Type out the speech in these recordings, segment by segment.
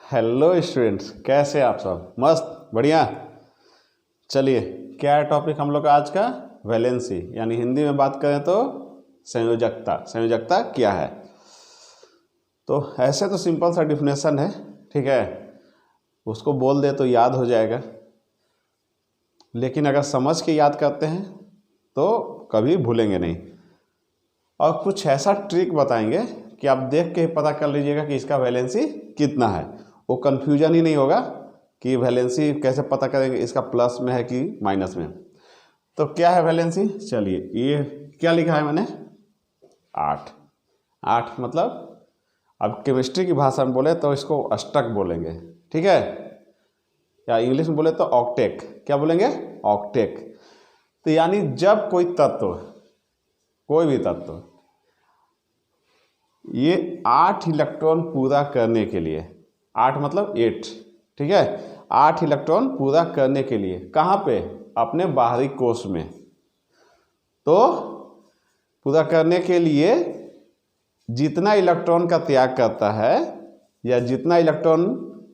Hello students, कैसे आप सब? मस्त, बढ़िया। चलिए, क्या है टॉपिक हम लोग का आज का? वैलेंसी, यानी हिंदी में बात करें तो संयोजकता। संयोजकता क्या है? तो ऐसे तो सिंपल सा डिफिनेशन है, ठीक है, उसको बोल दे तो याद हो जाएगा, लेकिन अगर समझ के याद करते हैं तो कभी भूलेंगे नहीं। और कुछ ऐसा ट्रिक बताएंगे कि आप देख के ही पता कर लीजिएगा कि इसका वैलेंसी कितना है। वो कन्फ्यूजन ही नहीं होगा कि वैलेंसी कैसे पता करेंगे, इसका प्लस में है कि माइनस में। तो क्या है वैलेंसी? चलिए, ये क्या लिखा है मैंने? 8। 8 मतलब, अब केमिस्ट्री की भाषा में बोले तो इसको अष्टक बोलेंगे, ठीक है, या इंग्लिश में बोले तो ऑक्टेक। क्या बोलेंगे? ऑक्टेक। तो यानी जब कोई तत्व, कोई भी तत्व ये 8 इलेक्ट्रॉन पूरा करने के लिए, 8 मतलब 8, ठीक है, 8 इलेक्ट्रॉन पूरा करने के लिए कहाँ पे? अपने बाहरी कोश में। तो पूरा करने के लिए जितना इलेक्ट्रॉन का त्याग करता है, या जितना इलेक्ट्रॉन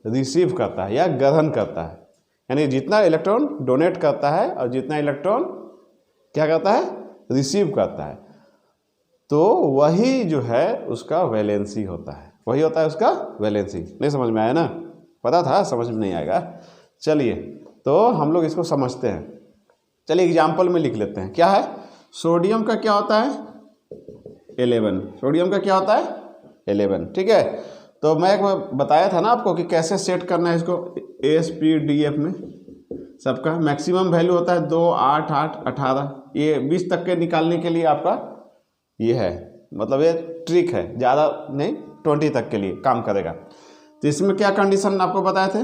रिसीव करता है या ग्रहण करता है, यानी जितना इलेक्ट्रॉन डोनेट करता है और जितना इलेक्ट्रॉन क्या करता है? रिसीव करता है, तो वही जो है उसका वैलेंसी होता है। वही होता है उसका वैलेंसी। नहीं समझ में आया ना? पता था समझ में नहीं आएगा। चलिए, तो हम लोग इसको समझते हैं। चलिए एग्जाम्पल में लिख लेते हैं। क्या है? सोडियम का क्या होता है? 11। सोडियम का क्या होता है? 11, ठीक है। तो मैं एक बार बताया था ना आपको कि कैसे सेट करना है इसको ASPDF में। सबका मैक्सिमम वैल्यू होता है 2, 8, 8, 18। ये 20 तक के निकालने के लिए आपका ये है, मतलब ये ट्रिक है, ज़्यादा नहीं, 20 तक के लिए काम करेगा। तो इसमें क्या कंडीशन आपको बताए थे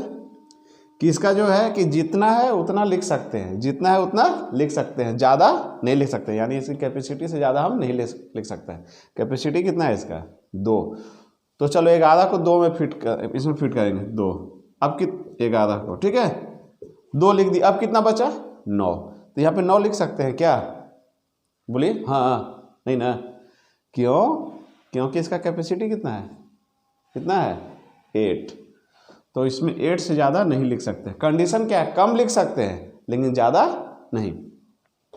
कि इसका जो है कि जितना है उतना लिख सकते हैं, जितना है उतना लिख सकते हैं, ज़्यादा नहीं लिख सकते, यानी इसकी कैपेसिटी से ज़्यादा हम नहीं लिख सकते हैं। कैपेसिटी कितना है इसका? 2। तो चलो 11 को 2 में इसमें फिट करेंगे 2। अब 11 को, ठीक है, 2 लिख दिया। अब कितना बचा? 9। तो यहाँ पे 9 लिख सकते हैं क्या? बोलिए। हाँ, नहीं ना? क्यों? क्योंकि इसका कैपेसिटी कितना है? कितना है? 8। तो इसमें 8 से ज़्यादा नहीं लिख सकते। कंडीशन क्या है? कम लिख सकते हैं लेकिन ज़्यादा नहीं।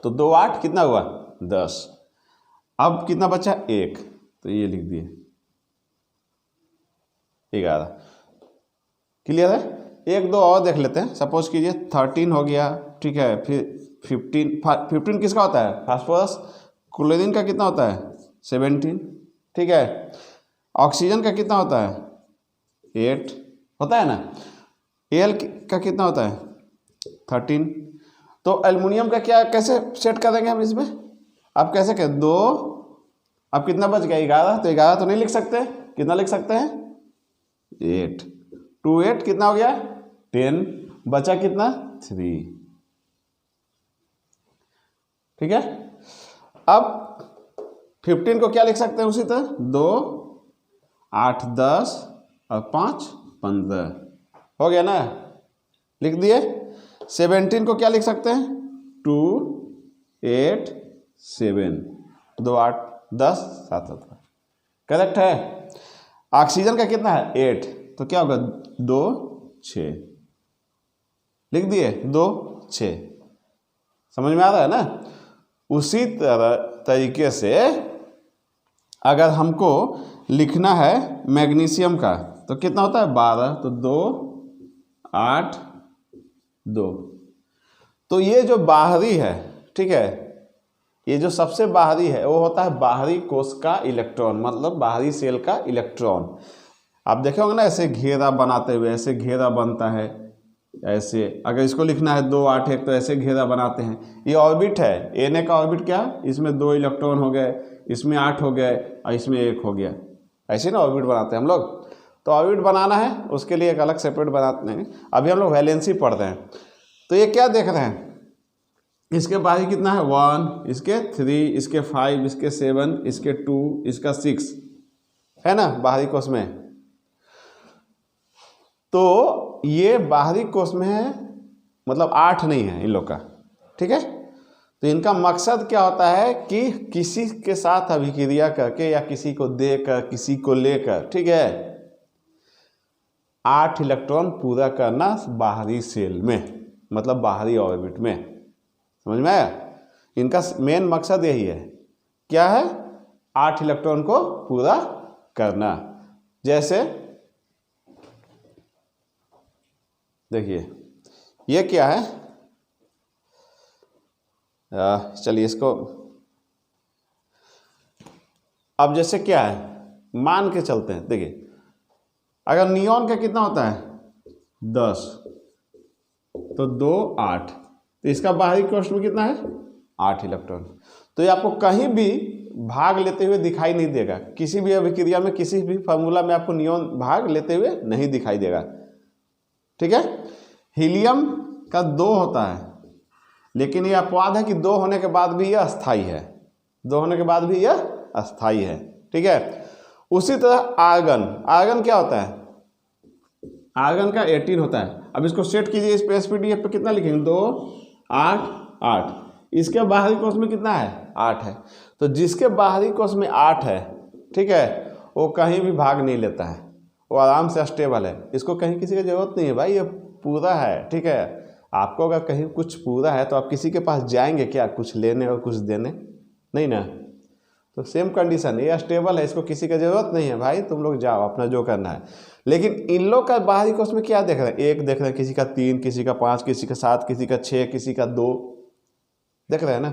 तो 2, 8 कितना हुआ? 10। अब कितना बचा? 1। तो ये लिख दिए 11। क्लियर है? 1, 2 और देख लेते हैं। सपोज कीजिए 13 हो गया, ठीक है, फिर 15 किसका होता है? फास्फोरस। क्लोरीन का कितना होता है? 17, ठीक है। ऑक्सीजन का कितना होता है? 8 होता है ना। एल का कितना होता है? 13। तो एल्युमिनियम का क्या, कैसे सेट करेंगे हम इसमें? आप कैसे करें? 2। अब कितना बच गया? 11। तो 11 तो नहीं लिख सकते, कितना लिख सकते हैं? 8। 2, 8 कितना हो गया? 10। बचा कितना? 3, ठीक है। अब 15 को क्या लिख सकते हैं? उसी तरह 2, 8, 10 और 5, 15 हो गया ना? लिख दिए। 17 को क्या लिख सकते हैं? 2, 8, 7, 2, 8, 10, 7, 17। करेक्ट है। ऑक्सीजन का कितना है? 8। तो क्या होगा? 2, 6 लिख दिए। 2, 6 समझ में आ रहा है ना? उसी तरीके से अगर हमको लिखना है मैग्नीशियम का, तो कितना होता है? 12। तो 2, 8, 2। तो ये जो बाहरी है, ठीक है, ये जो सबसे बाहरी है वो होता है बाहरी कोश का इलेक्ट्रॉन, मतलब बाहरी सेल का इलेक्ट्रॉन। आप देखे होंगे ना, ऐसे घेरा बनाते हुए, ऐसे घेरा बनता है ऐसे। अगर इसको लिखना है 2, 8, 1 तो ऐसे घेरा बनाते हैं। ये ऑर्बिट है, Na का ऑर्बिट क्या? इसमें 2 इलेक्ट्रॉन हो गए, इसमें 8 हो गए और इसमें 1 हो गया। ऐसे ना ऑर्बिट बनाते हैं हम लोग। तो ऑर्बिट बनाना है उसके लिए एक अलग सेपरेट बनाते हैं। अभी हम लोग वैलेंसी पढ़ रहे हैं। तो ये क्या देख रहे हैं? इसके बाहरी कितना है? 1, इसके 3, इसके 5, इसके 7, इसके 2, इसका 6 है ना बाहरी कोश में। तो ये बाहरी कोश में है, मतलब 8 नहीं है इन लोग का, ठीक है। तो इनका मकसद क्या होता है कि किसी के साथ अभिक्रिया करके या किसी को देकर, किसी को लेकर, ठीक है, 8 इलेक्ट्रॉन पूरा करना बाहरी शेल में, मतलब बाहरी ऑर्बिट में। समझ में आया? इनका मेन मकसद यही है, क्या है? 8 इलेक्ट्रॉन को पूरा करना। जैसे देखिए ये क्या है, चलिए इसको, अब जैसे क्या है, मान के चलते हैं। देखिए अगर नियॉन का कितना होता है 10, तो 2 8, तो इसका बाहरी कोष्ठ में कितना है 8 इलेक्ट्रॉन। तो ये आपको कहीं भी भाग लेते हुए दिखाई नहीं देगा, किसी भी अभिक्रिया में, किसी भी फार्मूला में आपको नियॉन भाग लेते हुए नहीं दिखाई देगा। ठीक है। हीलियम का 2 होता है, लेकिन ये अपवाद है कि 2 होने के बाद भी यह अस्थाई है, 2 होने के बाद भी यह अस्थाई है। ठीक है। उसी तरह आर्गन क्या होता है, आर्गन का 18 होता है। अब इसको सेट कीजिए, इस पे एसपीडीएफ पे कितना लिखेंगे 2 8 8, इसके बाहरी कोष में कितना है 8 है। तो जिसके बाहरी कोष में 8 है, ठीक है, वो कहीं भी भाग नहीं लेता है, वो आराम से स्टेबल है, इसको कहीं किसी की जरूरत नहीं है भाई, ये पूरा है। ठीक है। आपको अगर कहीं कुछ पूरा है तो आप किसी के पास जाएंगे क्या कुछ लेने और कुछ देने? नहीं ना। तो सेम कंडीशन, ये स्टेबल है, इसको किसी का जरूरत नहीं है भाई, तुम लोग जाओ अपना जो करना है। लेकिन इन लोग का बाहरी कोष में क्या देख रहे हैं, 1 देख रहे हैं, किसी का 3, किसी का 5, किसी का 7, किसी का 6, किसी का 2, देख रहे हैं ना।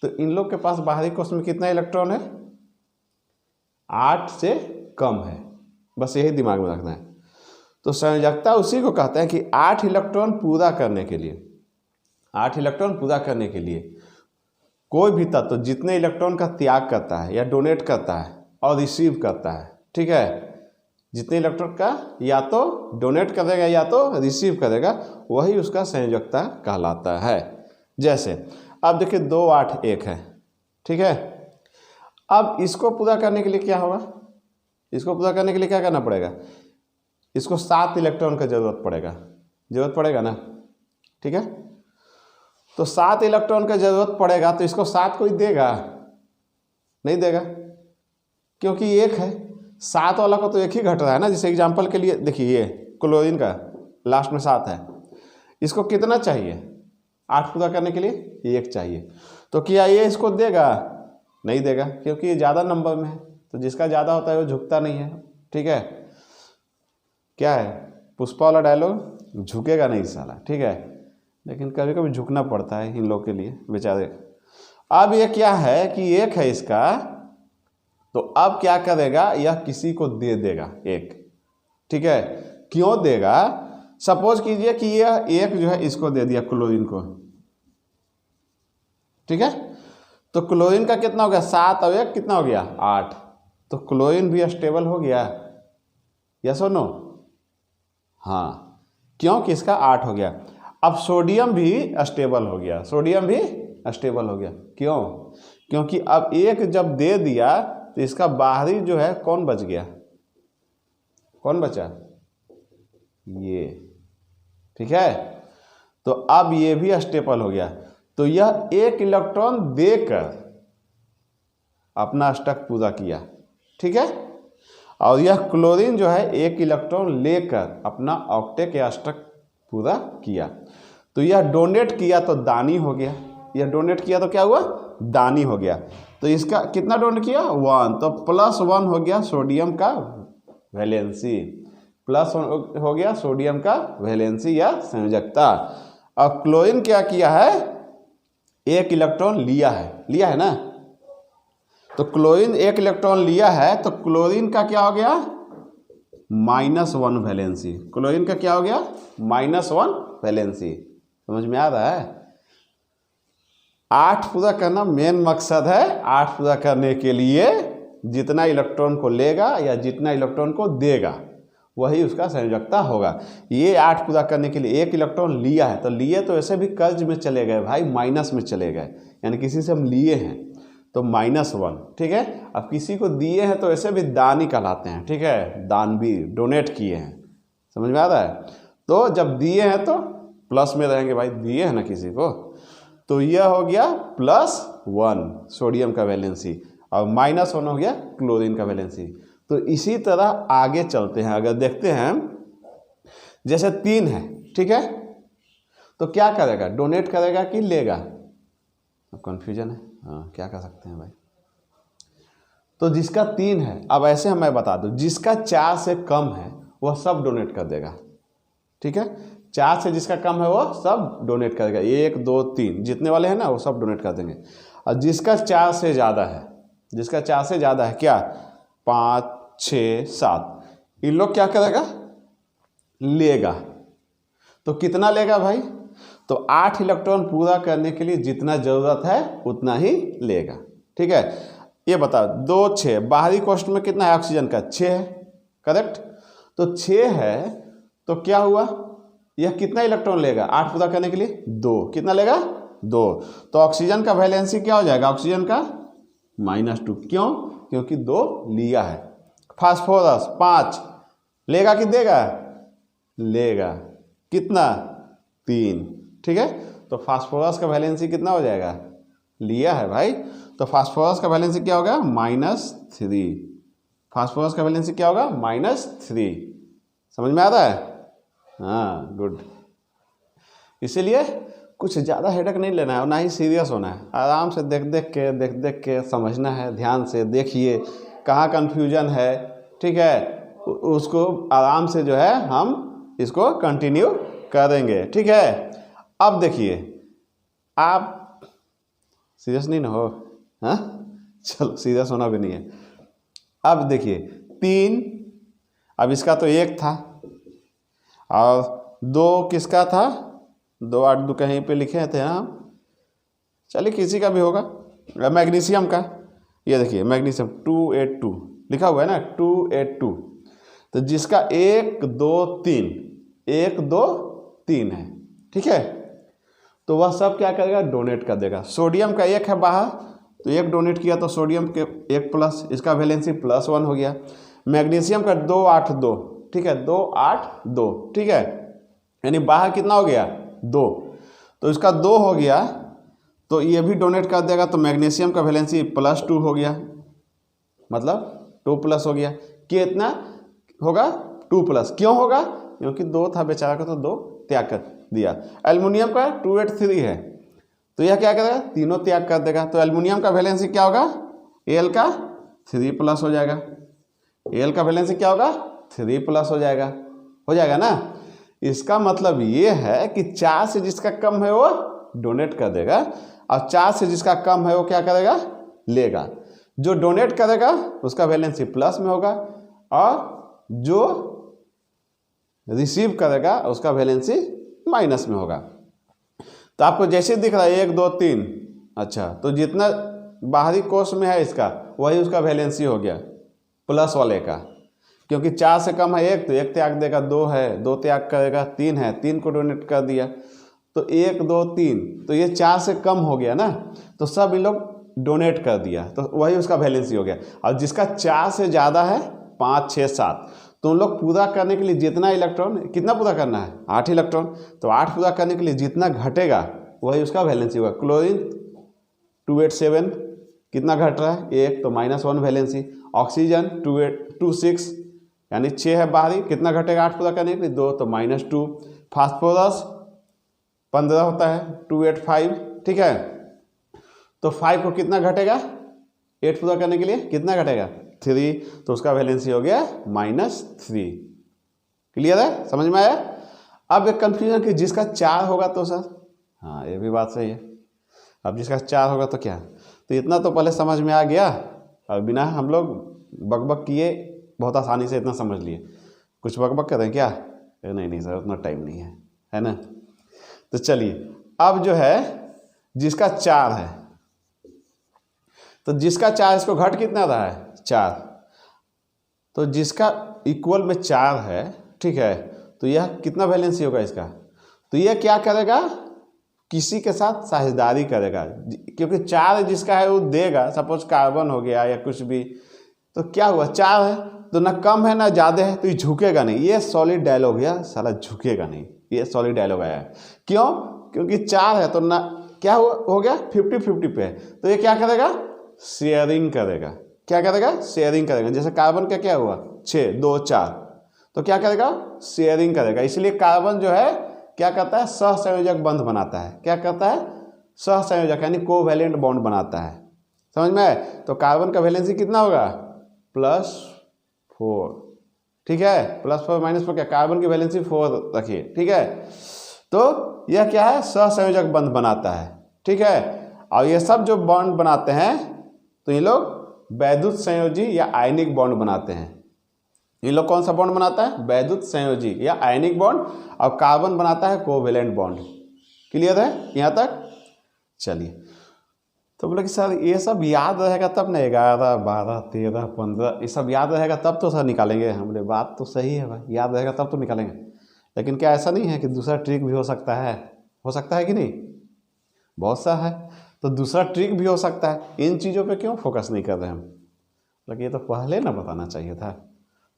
तो इन लोग के पास बाहरी कोष में कितना इलेक्ट्रॉन है 8 से कम है, बस यही दिमाग में रखना है। तो संयोजकता उसी को कहते हैं कि 8 इलेक्ट्रॉन पूरा करने के लिए, 8 इलेक्ट्रॉन पूरा करने के लिए कोई भी तत्व जितने इलेक्ट्रॉन का त्याग करता है या डोनेट करता है और रिसीव करता है, ठीक है, जितने इलेक्ट्रॉन का या तो डोनेट करेगा या तो रिसीव करेगा, वही उसका संयोजकता कहलाता है। जैसे अब देखिए 2 8 1 है, ठीक है। अब इसको पूरा करने के लिए क्या होगा, इसको पूरा करने के लिए क्या करना पड़ेगा, इसको 7 इलेक्ट्रॉन का जरूरत पड़ेगा ना। ठीक है। तो 7 इलेक्ट्रॉन का जरूरत पड़ेगा, तो इसको 7 कोई देगा नहीं देगा, क्योंकि 1 है, 7 वाला को तो 1 ही घट रहा है ना। जैसे एग्जांपल के लिए देखिए ये क्लोरीन का लास्ट में 7 है, इसको कितना चाहिए 8 पूरा करने के लिए 1 चाहिए। तो क्या ये इसको देगा? नहीं देगा, क्योंकि ये ज़्यादा नंबर में है, तो जिसका ज़्यादा होता है वो झुकता नहीं है। ठीक है। क्या है पुष्पा वाला डायलॉग, झुकेगा नहीं साला। ठीक है। लेकिन कभी कभी झुकना पड़ता है इन लोग के लिए बेचारे। अब ये क्या है कि 1 है इसका, तो अब क्या करेगा, यह किसी को दे देगा 1। ठीक है। क्यों देगा? सपोज कीजिए कि यह 1 जो है इसको दे दिया क्लोरीन को, ठीक है। तो क्लोरीन का कितना हो गया 7 और 1 कितना हो गया 8, तो क्लोरीन भी स्टेबल हो गया, यस और नो? हाँ, क्योंकि इसका 8 हो गया। अब सोडियम भी स्टेबल हो गया, सोडियम भी स्टेबल हो गया। क्यों? क्योंकि अब 1 जब दे दिया तो इसका बाहरी जो है कौन बच गया, कौन बचा, ये। ठीक है। तो अब ये भी स्टेबल हो गया, तो यह 1 इलेक्ट्रॉन देकर अपना अष्टक पूरा किया। ठीक है। और यह क्लोरीन जो है 1 इलेक्ट्रॉन लेकर अपना ऑक्टेट या अष्टक पूरा किया। तो यह डोनेट किया तो दानी हो गया, यह डोनेट किया तो क्या हुआ, दानी हो गया। तो इसका कितना डोनेट किया 1, तो +1 हो गया सोडियम का वैलेंसी, प्लस हो गया सोडियम का वैलेंसी या संयोजकता। अब क्लोरीन क्या किया है, 1 इलेक्ट्रॉन लिया है ना। तो क्लोरीन 1 इलेक्ट्रॉन लिया है, तो क्लोरीन का क्या हो गया -1 वैलेंसी, क्लोरीन का क्या हो गया -1 वैलेंसी। समझ में आ रहा है? 8 पूरा करना मेन मकसद है। 8 पूरा करने के लिए जितना इलेक्ट्रॉन को लेगा या जितना इलेक्ट्रॉन को देगा वही उसका संयोजकता होगा। ये 8 पूरा करने के लिए 1 इलेक्ट्रॉन लिया है, तो लिए तो ऐसे भी कर्ज में चले गए भाई, माइनस में चले गए, यानी किसी से हम लिए हैं तो -1। ठीक है। अब किसी को दिए हैं तो ऐसे भी दानी कहलाते हैं। ठीक है। दान भी, डोनेट किए हैं। समझ में आ रहा है? तो जब दिए हैं तो प्लस में रहेंगे भाई, दिए हैं ना किसी को, तो यह हो गया +1 सोडियम का वैलेंसी और -1 हो गया क्लोरीन का वैलेंसी। तो इसी तरह आगे चलते हैं, अगर देखते हैं जैसे 3 है, ठीक है, तो क्या करेगा, डोनेट करेगा कि लेगा, कंफ्यूजन है, हाँ क्या कर सकते हैं भाई। तो जिसका 3 है, अब ऐसे हम मैं बता दूं, जिसका 4 से कम है वह सब डोनेट कर देगा, ठीक है, 4 से जिसका कम है वो सब डोनेट करेगा, 1 2 3 जितने वाले हैं ना वो सब डोनेट कर देंगे। और जिसका 4 से ज़्यादा है, जिसका 4 से ज़्यादा है क्या, 5 6 7, इन लोग क्या करेगा, लेगा। तो कितना लेगा भाई, तो 8 इलेक्ट्रॉन पूरा करने के लिए जितना ज़रूरत है उतना ही लेगा, ठीक है। ये बताओ 2 6 बाहरी कोष्ठ में कितना है ऑक्सीजन का, 6 है, करेक्ट। तो 6 है तो क्या हुआ, यह कितना इलेक्ट्रॉन लेगा 8 पूरा करने के लिए, 2, कितना लेगा 2। तो ऑक्सीजन का वैलेंसी क्या हो जाएगा, ऑक्सीजन का -2, क्यों, क्योंकि 2 लिया है। फास्फोरस 5 लेगा कि देगा, लेगा, कितना 3, ठीक है। तो फास्फोरस का वैलेंसी कितना हो जाएगा, लिया है भाई, तो फास्फोरस का वैलेंसी क्या होगा, -3, फास्फोरस का वैलेंसी क्या होगा, -3, समझ में आ रहा है, हाँ गुड। इसीलिए कुछ ज़्यादा हेडेक नहीं लेना है और ना ही सीरियस होना है, आराम से देख देख के समझना है, ध्यान से देखिए कहाँ कन्फ्यूजन है, ठीक है, उसको आराम से जो है हम इसको कंटिन्यू करेंगे, ठीक है। अब देखिए आप सीरियस नहीं ना हो, हाँ चलो सीरियस होना भी नहीं है। अब देखिए 3, अब इसका तो 1 था और 2 किसका था, 2 8 2 कहीं पे लिखे थे ना, चलिए किसी का भी होगा, मैग्नीशियम का, ये देखिए मैग्नीशियम 282 लिखा हुआ है ना, 282, तो जिसका 1 2 3 1 2 3 है, ठीक है, तो वह सब क्या करेगा, डोनेट कर देगा। सोडियम का 1 है बाहर, तो 1 डोनेट किया तो सोडियम के 1 प्लस, इसका वैलेंसी +1 हो गया। मैग्नीशियम का 2 8 2, ठीक है, 2 8 2, ठीक है, यानी बाहर कितना हो गया 2, तो इसका 2 हो गया, तो ये भी डोनेट कर देगा, तो मैग्नीशियम का वैलेंसी +2 हो गया, मतलब 2 प्लस हो गया, कितना होगा 2 प्लस, क्यों होगा, क्योंकि 2 था बेचारा का, तो 2 त्याग कर दिया। एल्युमिनियम का 283 है, तो यह क्या करेगा, तीनों त्याग कर देगा, तो एल्युमिनियम का वैलेंसी क्या होगा, Al का 3+ हो जाएगा, Al का वैलेंसी क्या होगा, 3+ हो जाएगा ना। इसका मतलब ये है कि 4 से जिसका कम है वो डोनेट कर देगा, और 4 से जिसका कम है वो क्या करेगा, लेगा। जो डोनेट करेगा उसका वैलेंसी प्लस में होगा, और जो रिसीव करेगा उसका वैलेंसी माइनस में होगा। तो आपको जैसे दिख रहा है 1 2 3, अच्छा, तो जितना बाहरी कोश में है इसका वही उसका वैलेंसी हो गया प्लस वाले का, क्योंकि 4 से कम है 1, तो 1 त्याग देगा, 2 है 2 त्याग करेगा, 3 है 3 को डोनेट कर दिया, तो 1 2 3, तो ये 4 से कम हो गया ना, तो सब इन लोग डोनेट कर दिया, तो वही उसका वैलेंसी हो गया। और जिसका 4 से ज़्यादा है 5 6 7, तो उन लोग पूरा करने के लिए जितना इलेक्ट्रॉन, कितना पूरा करना है 8 इलेक्ट्रॉन, तो 8 पूरा करने के लिए जितना घटेगा वही उसका वैलेंसी होगा। क्लोरीन 287 कितना घट रहा है 1, तो -1 वैलेंसी। ऑक्सीजन 26 यानी 6 है बाहरी, कितना घटेगा 8 पूरा करने के लिए 2, तो -2। फास्फोरस 15 होता है 285, ठीक है, तो 5 को कितना घटेगा 8 पूरा करने के लिए, कितना घटेगा 3, तो उसका वैलेंसी हो गया -3। क्लियर है, समझ में आया। अब एक कन्फ्यूजन कि जिसका 4 होगा तो सर, हाँ ये भी बात सही है, अब जिसका 4 होगा तो क्या, तो इतना तो पहले समझ में आ गया, और बिना हम लोग बकबक किए बहुत आसानी से इतना समझ लिए। कुछ बकबक करें क्या, नहीं सर उतना टाइम नहीं है ना। तो चलिए अब जो है जिसका 4 है, तो जिसका 4 इसको घट कितना रहा है 4, तो जिसका इक्वल में 4 है, ठीक है, तो यह कितना वैलेंसी होगा इसका, तो यह क्या करेगा, किसी के साथ साझेदारी करेगा, क्योंकि 4 जिसका है वो देगा, सपोज कार्बन हो गया या कुछ भी, तो क्या हुआ 4 है तो ना कम है ना ज़्यादा है, तो ये झुकेगा नहीं, ये सॉलिड डायलॉग है साला, झुकेगा नहीं, ये सॉलिड डायलॉग आया है। क्यों, क्योंकि 4 है तो ना क्या हो गया 50-50 पे, तो ये क्या करेगा शेयरिंग करेगा, क्या करेगा शेयरिंग करेगा। जैसे कार्बन का क्या हुआ 6 2 4, तो क्या करेगा, शेयरिंग करेगा। इसलिए कार्बन जो है क्या करता है, सहसंयोजक बंध बनाता है। क्या करता है, सहसंयोजक यानी कोवैलेंट बॉन्ड बनाता है। समझ में आए? तो कार्बन का वैलेंसी कितना होगा, +4। ठीक है, +4 -4 क्या, कार्बन की वैलेंसी 4 रखिए। ठीक है, तो यह क्या है, सहसंयोजक बंध बनाता है। ठीक है, और ये सब जो बॉन्ड बनाते हैं तो ये लोग वैद्युत संयोजी या आयनिक बॉन्ड बनाते हैं। ये लोग कौन सा बॉन्ड बनाता है, वैद्युत संयोजी या आयनिक बॉन्ड, और कार्बन बनाता है कोवेलेंट बॉन्ड। क्लियर है यहाँ तक? चलिए, तो बोले कि सर ये सब याद रहेगा तब ना, 11, 12, 13, 15 ये सब याद रहेगा तब तो सर निकालेंगे। हमने बात तो सही है भाई, याद रहेगा तब तो निकालेंगे, लेकिन क्या ऐसा नहीं है कि दूसरा ट्रिक भी हो सकता है कि नहीं? बहुत सा है, तो दूसरा ट्रिक भी हो सकता है। इन चीज़ों पे क्यों फोकस नहीं कर रहे हम, लेकिन ये तो पहले ना बताना चाहिए था।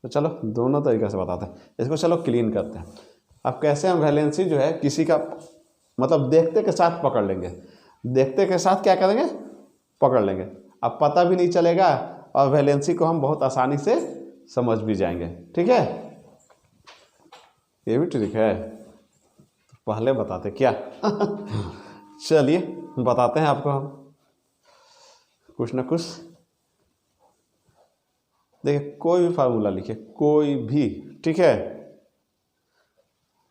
तो चलो दोनों तरीके से बताते हैं इसको। चलो क्लीन करते हैं। अब कैसे हम वैलेंसी जो है किसी का मतलब देखते के साथ पकड़ लेंगे, देखते के साथ क्या करेंगे, पकड़ लेंगे। अब पता भी नहीं चलेगा और वैलेंसी को हम बहुत आसानी से समझ भी जाएंगे। ठीक है, ये भी ट्रिक है, तो पहले बताते क्या चलिए बताते हैं आपको हम कुछ ना कुछ। देखिए, कोई भी फार्मूला लिखिए, कोई भी। ठीक है,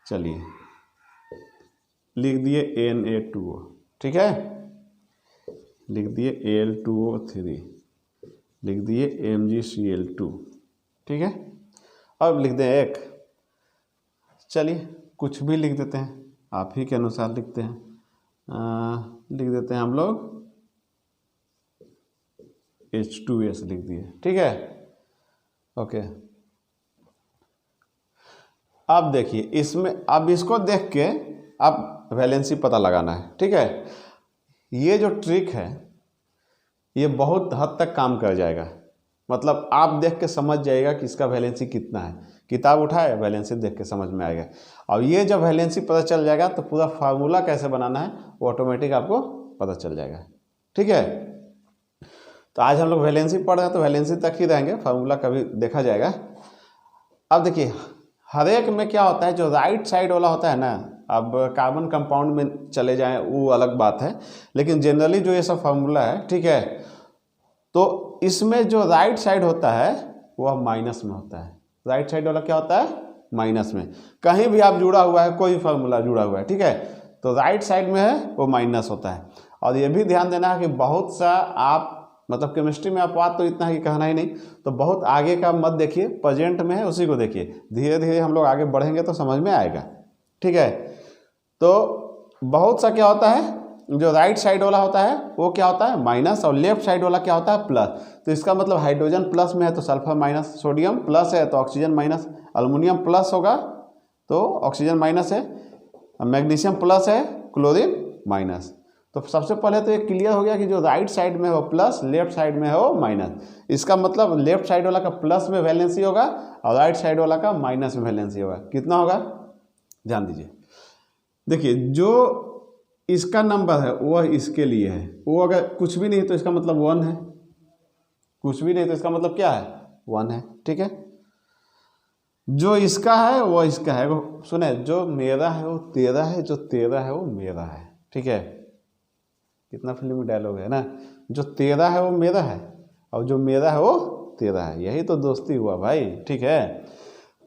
चलिए लिख दिए Na2O। ठीक है, लिख दिए Al2O3, लिख दिए MgCl2। ठीक है, अब लिख दें एक, चलिए कुछ भी लिख देते हैं, आप ही के अनुसार लिखते हैं। लिख देते हैं हम लोग H2S लिख दिए। ठीक है, ओके। अब देखिए इसमें, अब इसको देख के अब वैलेंसी पता लगाना है। ठीक है, ये जो ट्रिक है ये बहुत हद तक काम कर जाएगा। मतलब आप देख के समझ जाएगा कि इसका वैलेंसी कितना है, किताब उठाए वैलेंसी देख के समझ में आएगा। और ये जब वैलेंसी पता चल जाएगा तो पूरा फार्मूला कैसे बनाना है वो ऑटोमेटिक आपको पता चल जाएगा। ठीक है, तो आज हम लोग वैलेंसी पढ़ रहे हैं तो वैलेंसी तक ही रहेंगे, फार्मूला कभी देखा जाएगा। अब देखिए हर एक में क्या होता है, जो राइट साइड वाला होता है ना, अब कार्बन कंपाउंड में चले जाएं वो अलग बात है, लेकिन जनरली जो ये सब फार्मूला है, ठीक है, तो इसमें जो राइट साइड होता है वह माइनस में होता है। राइट साइड वाला क्या होता है, माइनस में। कहीं भी आप जुड़ा हुआ है, कोई फार्मूला जुड़ा हुआ है, ठीक है, तो राइट साइड में है वो माइनस होता है। और ये भी ध्यान देना है कि बहुत सा आप मतलब केमिस्ट्री में अपवाद तो इतना ही कहना ही नहीं, तो बहुत आगे का मत देखिए, प्रेजेंट में है उसी को देखिए। धीरे धीरे हम लोग आगे बढ़ेंगे तो समझ में आएगा। ठीक है, तो बहुत सा क्या होता है, जो राइट साइड वाला होता है वो क्या होता है माइनस, और लेफ्ट साइड वाला क्या होता है प्लस। तो इसका मतलब हाइड्रोजन प्लस में है तो सल्फर माइनस, सोडियम प्लस है तो ऑक्सीजन माइनस, अल्युमिनियम प्लस होगा तो ऑक्सीजन माइनस है, मैग्नीशियम प्लस है, क्लोरीन माइनस। तो सबसे पहले तो ये क्लियर हो गया कि जो राइट साइड में हो प्लस, लेफ्ट साइड में हो माइनस। इसका मतलब लेफ्ट साइड वाला का प्लस में वैलेंसी होगा और राइट साइड वाला का माइनस में वैलेंसी होगा। कितना होगा ध्यान दीजिए। देखिए जो इसका नंबर है वह इसके लिए है, वो अगर कुछ भी नहीं तो इसका मतलब 1 है, कुछ भी नहीं तो इसका मतलब क्या है 1 है। ठीक है, जो इसका है वो इसका है। वो सुने, जो मेरा है वो तेरा है, जो तेरा है वो मेरा है। ठीक है, कितना फिल्मी डायलॉग है ना, जो तेरा है वो मेरा है और जो मेरा है वो तेरा है, यही तो दोस्ती हुआ भाई। ठीक है,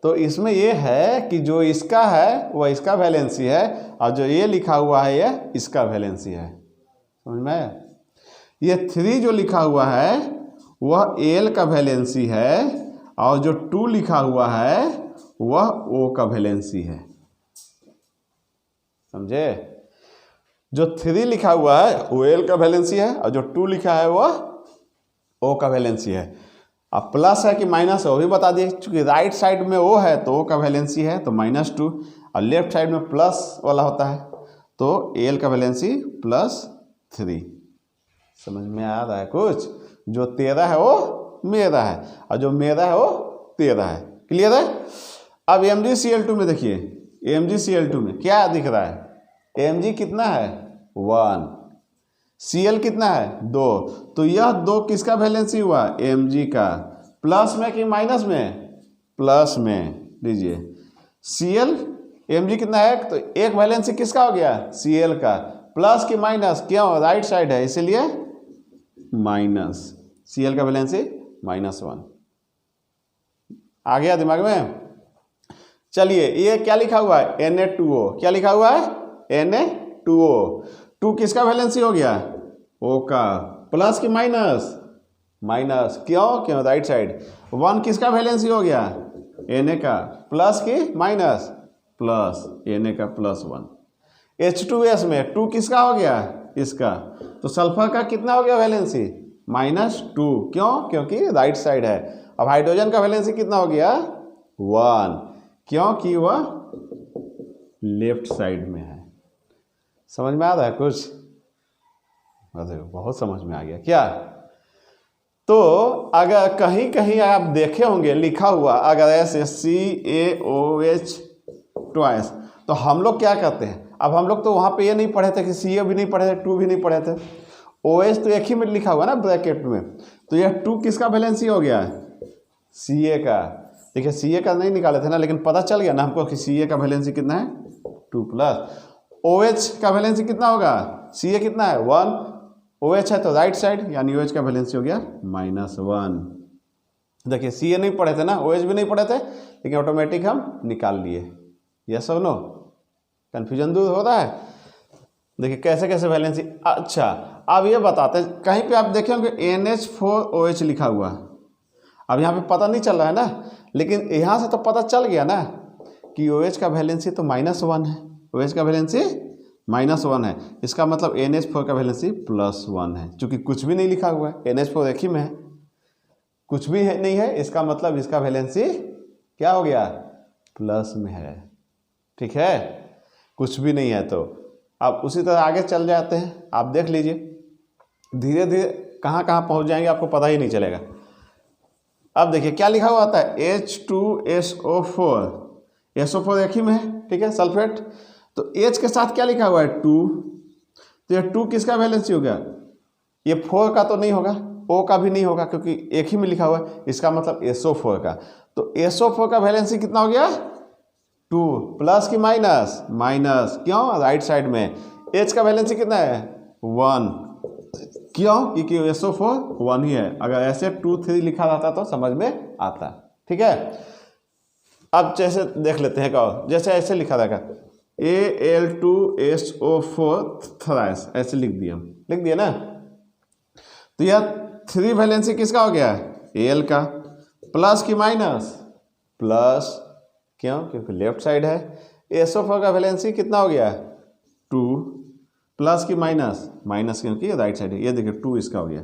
तो इसमें ये है कि जो इसका है वह इसका वैलेंसी है और जो ये लिखा हुआ है ये इसका वैलेंसी है। समझ में आया? ये 3 जो लिखा हुआ है वह L का वैलेंसी है और जो 2 लिखा हुआ है वह O का वैलेंसी है। समझे? जो 3 लिखा हुआ है वो L का वैलेंसी है और जो 2 लिखा है वह O का वैलेंसी है। अब प्लस है कि माइनस है वो भी बता दिए, चूंकि राइट साइड में O है तो O का वैलेंसी है तो -2, और लेफ्ट साइड में प्लस वाला होता है तो L का वैलेंसी +3। समझ में आ रहा है कुछ? जो तेरा है वो मेरा है और जो मेरा है वो तेरा है। क्लियर है? अब MgCl2 में देखिए, MgCl2 में क्या दिख रहा है, Mg कितना है 1, Cl कितना है 2, तो यह 2 किसका वैलेंसी हुआ Mg का। प्लस में कि माइनस में? प्लस में। लीजिए Cl Mg कितना है, तो एक वैलेंसी किसका हो गया, Cl का, प्लस की माइनस, क्यों राइट साइड है इसीलिए माइनस, Cl का वैलेंसी -1 आ गया दिमाग में। चलिए ये क्या लिखा हुआ है, Na2O, क्या लिखा हुआ है Na2O, 2 किसका वैलेंसी हो गया, O का, प्लस की माइनस, माइनस क्यों राइट साइड, 1 किसका वैलेंसी हो गया Na का, प्लस की माइनस, प्लस Na का +1, H2S में 2 किसका हो गया, इसका, तो सल्फर का कितना हो गया वैलेंसी -2, क्योंकि राइट साइड है। अब हाइड्रोजन का वैलेंसी कितना हो गया 1, क्योंकि वह लेफ्ट साइड में है। समझ में आ रहा है कुछ, बहुत समझ में आ गया क्या। तो अगर कहीं कहीं आप देखे होंगे लिखा हुआ अगर ऐसे CaOH ट्वाइस, तो हम लोग क्या करते हैं, अब हम लोग तो वहाँ पे ये नहीं पढ़े थे कि Ca भी नहीं पढ़े थे, 2 भी नहीं पढ़े थे, OH तो एक ही में लिखा हुआ ना ब्रैकेट में, तो यह 2 किसका वैलेंसी हो गया Ca का। देखिए Ca का नहीं निकाले थे ना, लेकिन पता चल गया ना हमको कि Ca का वैलेंसी कितना है 2 प्लस, OH का वैलेंसी कितना होगा, Ca कितना है 1, OH है तो राइट साइड, यानी OH का वैलेंसी हो गया -1। देखिए Ca नहीं पढ़े थे ना, OH भी नहीं पढ़े थे, लेकिन ऑटोमेटिक हम निकाल लिए। यस और नो, कन्फ्यूजन दूर हो रहा है। देखिए कैसे कैसे वैलेंसी। अच्छा अब ये बताते हैं, कहीं पे आप देखे होंगे NH4OH लिखा हुआ, अब यहाँ पे पता नहीं चल रहा है ना, लेकिन यहाँ से तो पता चल गया ना कि OH का वैलेंसी तो -1 है, OH का वैलेंसी -1 है, इसका मतलब NH4 का वैलेंसी +1 है, चूँकि कुछ भी नहीं लिखा हुआ है, NH4 एक ही में है, कुछ भी है नहीं है, इसका मतलब इसका वैलेंसी क्या हो गया प्लस में है। ठीक है, कुछ भी नहीं है तो अब उसी तरह आगे चल जाते हैं, आप देख लीजिए धीरे धीरे कहाँ कहाँ पहुँच जाएंगे आपको पता ही नहीं चलेगा। अब देखिए क्या लिखा हुआ आता है H2SO4, SO4 एक ही में है, ठीक है सल्फेट, तो H के साथ क्या लिखा हुआ है 2, तो ये 2 किसका वैलेंसी हो गया, ये 4 का तो नहीं होगा, O का भी नहीं होगा क्योंकि एक ही में लिखा हुआ है, इसका मतलब SO4 का, तो SO4 का वैलेंसी कितना हो गया 2, प्लस की माइनस, माइनस क्यों राइट साइड में, H का वैलेंसी कितना है 1, क्योंकि SO4 1 ही है, अगर ऐसे 2 3 लिखा रहता तो समझ में आता। ठीक है, अब जैसे देख लेते हैं, जैसे ऐसे लिखा रहेगा Al2SO4 थ्राइस, ऐसे लिख दिया ना, तो यह 3 वैलेंसी किसका हो गया Al का, प्लस की माइनस, प्लस क्योंकि लेफ्ट साइड है, SO4 का वैलेंसी कितना हो गया 2, प्लस की माइनस, माइनस क्योंकि राइट साइड है, ये देखिए 2 इसका हो गया।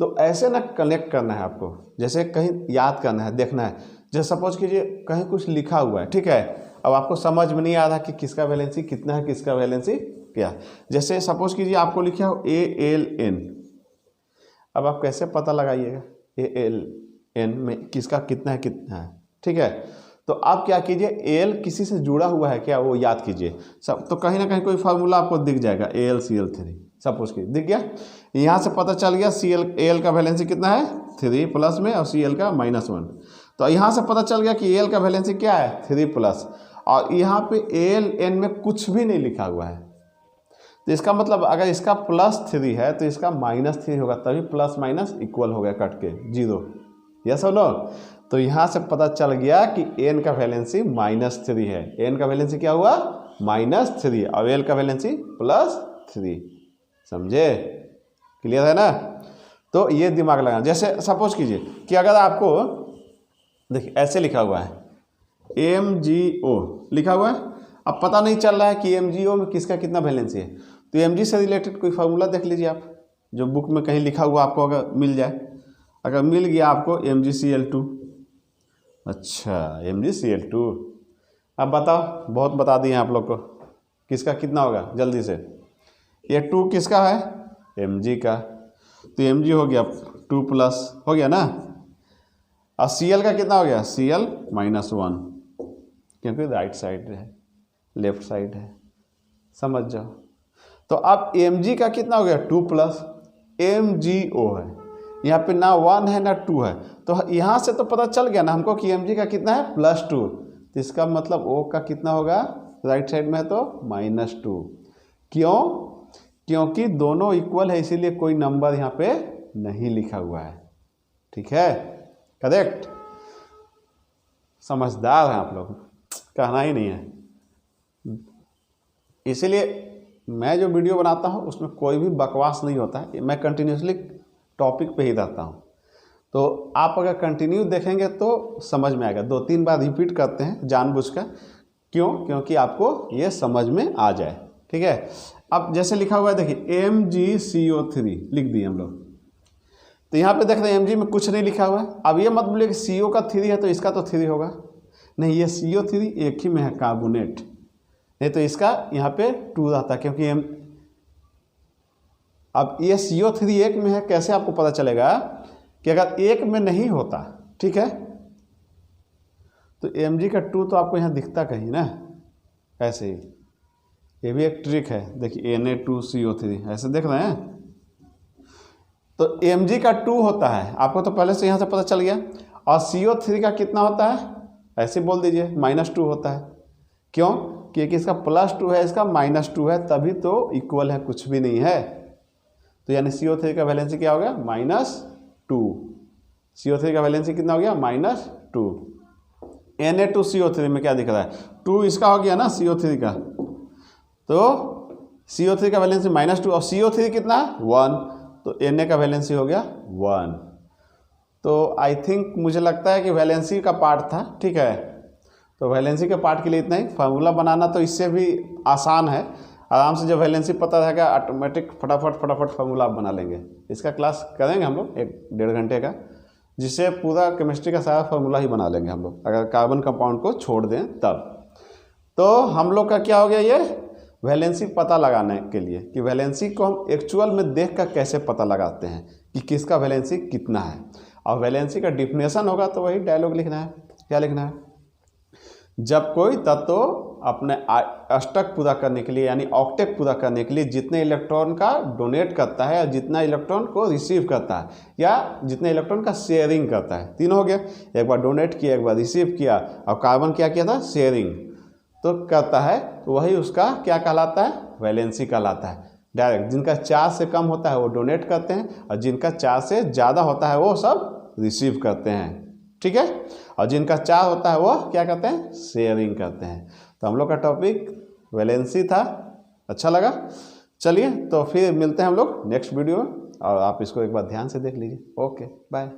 तो ऐसे ना कनेक्ट करना है आपको, जैसे कहीं याद करना है, देखना है, जैसे सपोज कीजिए कहीं कुछ लिखा हुआ है, ठीक है, अब आपको समझ में नहीं आ रहा कि किसका वैलेंसी कितना है, किसका वैलेंसी क्या, जैसे सपोज कीजिए आपको लिखा हो ALN, अब आप कैसे पता लगाइएगा ALN में किसका कितना है, ठीक है, तो आप क्या कीजिए Al किसी से जुड़ा हुआ है क्या वो याद कीजिए सब, तो कहीं ना कहीं कोई फार्मूला आपको दिख जाएगा AlCl3, सपोज की दिख गया, यहाँ से पता चल गया Al का वैलेंसी कितना है 3 प्लस में और Cl का -1, तो यहाँ से पता चल गया कि Al का वैलेंसी क्या है 3 प्लस, और यहाँ पे AlN में कुछ भी नहीं लिखा हुआ है, तो इसका मतलब अगर इसका +3 है तो इसका -3 होगा, तभी प्लस माइनस इक्वल हो गया कट के 0। यस और नो, तो यहाँ से पता चल गया कि N का वैलेंसी -3 है, N का वैलेंसी क्या हुआ -3 और L का वैलेंसी +3। समझे, क्लियर है ना। तो ये दिमाग लगाना, जैसे सपोज कीजिए कि अगर आपको देखिए ऐसे लिखा हुआ है MgO लिखा हुआ है, अब पता नहीं चल रहा है कि MgO में किसका कितना वैलेंसी है, तो Mg से रिलेटेड कोई फार्मूला देख लीजिए आप, जो बुक में कहीं लिखा हुआ आपको अगर मिल जाए, अगर मिल गया आपको MgCl2, अच्छा MgCl2, अब बताओ, बहुत बता दिए आप लोग को, किसका कितना होगा जल्दी से, ये 2 किसका है Mg का, तो Mg हो गया 2 प्लस हो गया ना, और Cl का कितना हो गया Cl -1, क्योंकि राइट साइड है लेफ्ट साइड है, समझ जाओ। तो अब Mg का कितना हो गया 2 प्लस, MgO है, यहाँ पे ना 1 है ना 2 है, तो यहाँ से तो पता चल गया ना हमको कि Mg का कितना है +2, तो इसका मतलब O का कितना होगा, राइट साइड में है तो -2। क्यों? क्योंकि दोनों इक्वल है, इसीलिए कोई नंबर यहाँ पे नहीं लिखा हुआ है। ठीक है, करेक्ट। समझदार हैं आप लोग, कहना ही नहीं है। इसीलिए मैं जो वीडियो बनाता हूँ उसमें कोई भी बकवास नहीं होता है, मैं कंटिन्यूसली टॉपिक पे ही रहता हूँ। तो आप अगर कंटिन्यू देखेंगे तो समझ में आएगा। 2-3 बार रिपीट करते हैं जानबूझकर, क्यों? क्योंकि आपको ये समझ में आ जाए। ठीक है, अब जैसे लिखा हुआ है देखिए MgCO3 लिख दिए हम लोग। तो यहाँ पे देख रहे हैं Mg में कुछ नहीं लिखा हुआ है। अब ये मत बोलिए कि CO का 3 है तो इसका तो 3 होगा, नहीं, ये CO3 एक ही में है कार्बोनेट, नहीं तो इसका यहाँ पे 2 रहता, क्योंकि अब ये CO3 एक में है, कैसे आपको पता चलेगा कि अगर एक में नहीं होता, ठीक है, तो Mg का 2 तो आपको यहाँ दिखता कहीं ना, ऐसे ही। ये भी एक ट्रिक है, देखिए Na2CO3 ऐसे देख रहे हैं, तो Mg का 2 होता है, आपको तो पहले से यहाँ से पता चल गया। और CO3 का कितना होता है, ऐसे बोल दीजिए -2 होता है। क्यों? क्योंकि इसका +2 है, इसका -2 है, तभी तो इक्वल है, कुछ भी नहीं है। तो यानी CO3 का वैलेंसी क्या हो गया, -2। CO3 का वैलेंसी कितना हो गया, -2। Na2CO3 में क्या दिख रहा है, 2 इसका हो गया ना CO3 का, तो CO3 का वैलेंसी -2 और CO3 कितना है 1, तो Na का वैलेंसी हो गया 1। तो आई थिंक मुझे लगता है कि वैलेंसी का पार्ट था। ठीक है, तो वैलेंसी के पार्ट के लिए इतना ही। फार्मूला बनाना तो इससे भी आसान है, आराम से जब वैलेंसी पता रहेगा ऑटोमेटिक फटाफट फार्मूला आप बना लेंगे। इसका क्लास करेंगे हम लोग 1-1.5 घंटे का, जिससे पूरा केमिस्ट्री का सारा फार्मूला ही बना लेंगे हम लोग, अगर कार्बन कंपाउंड को छोड़ दें तब। तो हम लोग का क्या हो गया, ये वैलेंसी पता लगाने के लिए कि वैलेंसी को हम एक्चुअल में देख कर कैसे पता लगाते हैं कि किसका वैलेंसी कितना है। और वैलेंसी का डिफिनेशन होगा तो वही डायलॉग लिखना है। क्या लिखना है, जब कोई तत्व अपने अष्टक पूरा करने के लिए यानी ऑक्टेट पूरा करने के लिए जितने इलेक्ट्रॉन का डोनेट करता है, या जितना इलेक्ट्रॉन को रिसीव करता है, या जितने इलेक्ट्रॉन का शेयरिंग करता है, तीनों हो गया, एक बार डोनेट किया, एक बार रिसीव किया, और कार्बन क्या किया था, शेयरिंग तो करता है, तो वही उसका क्या कहलाता है, वैलेंसी कहलाता है। डायरेक्ट जिनका 4 से कम होता है वो डोनेट करते हैं, और जिनका 4 से ज़्यादा होता है वो सब रिसीव करते हैं। ठीक है, और जिनका 4 होता है वो क्या करते हैं, शेयरिंग करते हैं। तो हम लोग का टॉपिक वैलेंसी था। अच्छा लगा? चलिए तो फिर मिलते हैं हम लोग नेक्स्ट वीडियो में, और आप इसको एक बार ध्यान से देख लीजिए। Okay, bye.